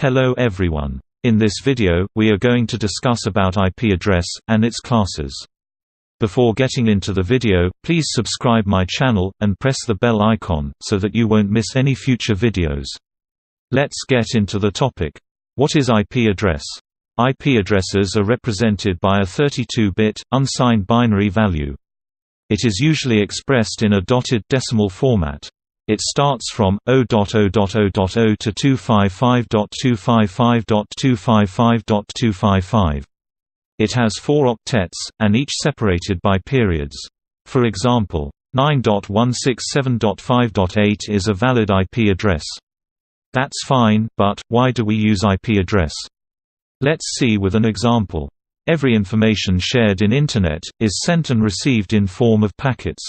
Hello everyone. In this video, we are going to discuss about IP address, and its classes. Before getting into the video, please subscribe my channel, and press the bell icon, so that you won't miss any future videos. Let's get into the topic. What is IP address? IP addresses are represented by a 32-bit, unsigned binary value. It is usually expressed in a dotted decimal format. It starts from 0.0.0.0 to 255.255.255.255. It has 4 octets, and each separated by periods. For example, 9.167.5.8 is a valid IP address. That's fine, but why do we use IP address? Let's see with an example. Every information shared in Internet is sent and received in form of packets.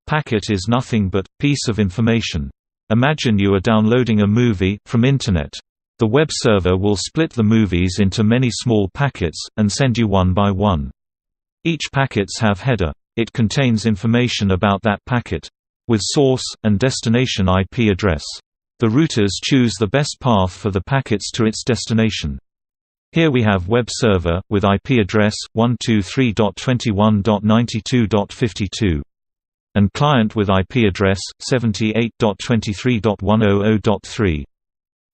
Packet is nothing but piece of information. Imagine you are downloading a movie from Internet. The web server will split the movies into many small packets, and send you one by one. Each packets have header. It contains information about that packet, with source, and destination IP address. The routers choose the best path for the packets to its destination. Here we have web server, with IP address 123.21.92.52. and client with IP address 78.23.100.3.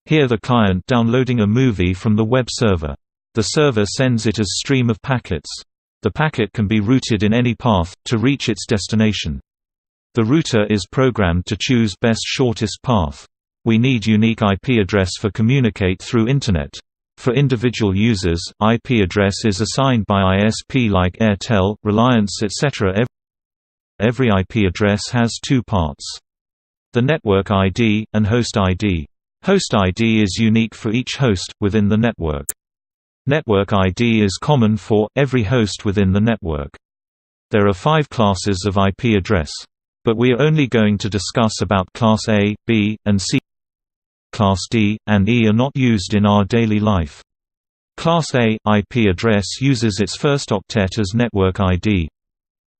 Here the client downloading a movie from the web server. The server sends it as stream of packets. The packet can be routed in any path, to reach its destination. The router is programmed to choose best shortest path. We need unique IP address for communicate through Internet. For individual users, IP address is assigned by ISP like Airtel, Reliance etc. Every IP address has two parts: the network ID, and host ID. Host ID is unique for each host, within the network. Network ID is common for every host within the network. There are 5 classes of IP address. But we are only going to discuss about Class A, B, and C. Class D, and E are not used in our daily life. Class A, IP address uses its first octet as network ID.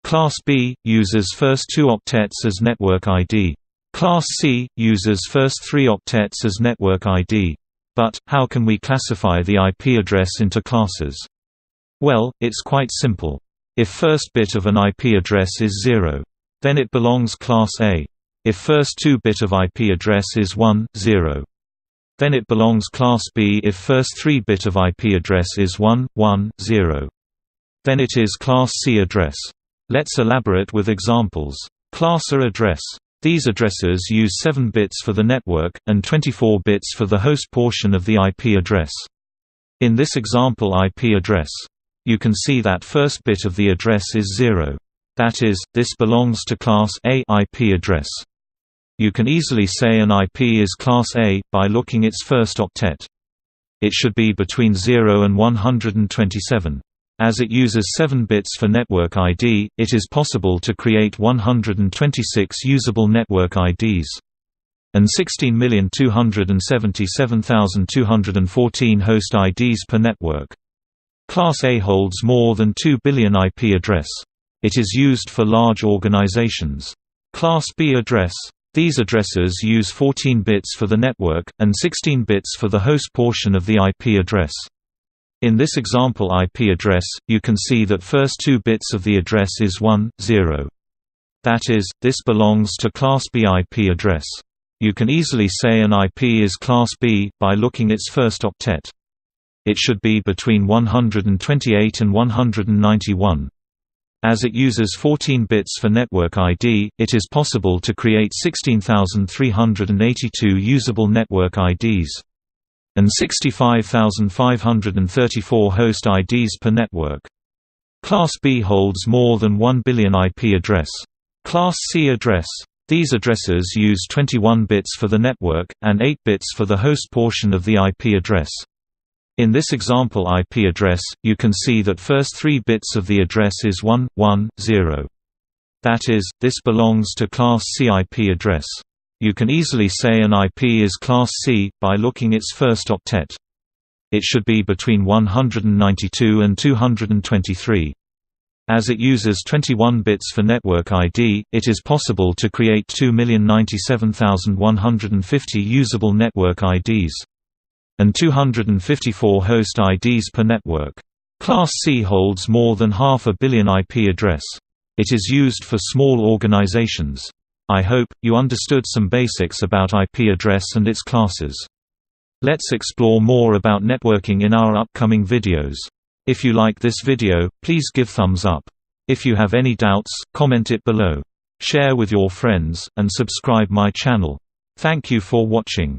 Class B, uses first 2 octets as network ID. Class C, uses first 3 octets as network ID. But, how can we classify the IP address into classes? Well, it's quite simple. If first bit of an IP address is 0, then it belongs Class A. If first 2 bit of IP address is 1, 0, then it belongs Class B. If first 3 bit of IP address is 1, 1, 0, then it is Class C address. Let's elaborate with examples. Class A address. These addresses use 7 bits for the network, and 24 bits for the host portion of the IP address. In this example IP address, you can see that first bit of the address is 0. That is, this belongs to Class A IP address. You can easily say an IP is Class A, by looking its first octet. It should be between 0 and 127. As it uses 7 bits for network ID, it is possible to create 126 usable network IDs. And 16,277,214 host IDs per network. Class A holds more than 2 billion IP address. It is used for large organizations. Class B address. These addresses use 14 bits for the network, and 16 bits for the host portion of the IP address. In this example IP address, you can see that first 2 bits of the address is 1, 0. That is, this belongs to Class B IP address. You can easily say an IP is Class B, by looking its first octet. It should be between 128 and 191. As it uses 14 bits for network ID, it is possible to create 16,382 usable network IDs. And 65,534 host IDs per network. Class B holds more than 1 billion IP address. Class C address. These addresses use 21 bits for the network, and 8 bits for the host portion of the IP address. In this example IP address, you can see that first 3 bits of the address is 1, 1, 0. That is, this belongs to Class C IP address. You can easily say an IP is Class C, by looking its first octet. It should be between 192 and 223. As it uses 21 bits for network ID, it is possible to create 2,097,150 usable network IDs. and 254 host IDs per network. Class C holds more than half a billion IP address. It is used for small organizations. I hope you understood some basics about IP address and its classes. Let's explore more about networking in our upcoming videos. If you like this video, please give thumbs up. If you have any doubts, comment it below. Share with your friends, and subscribe my channel. Thank you for watching.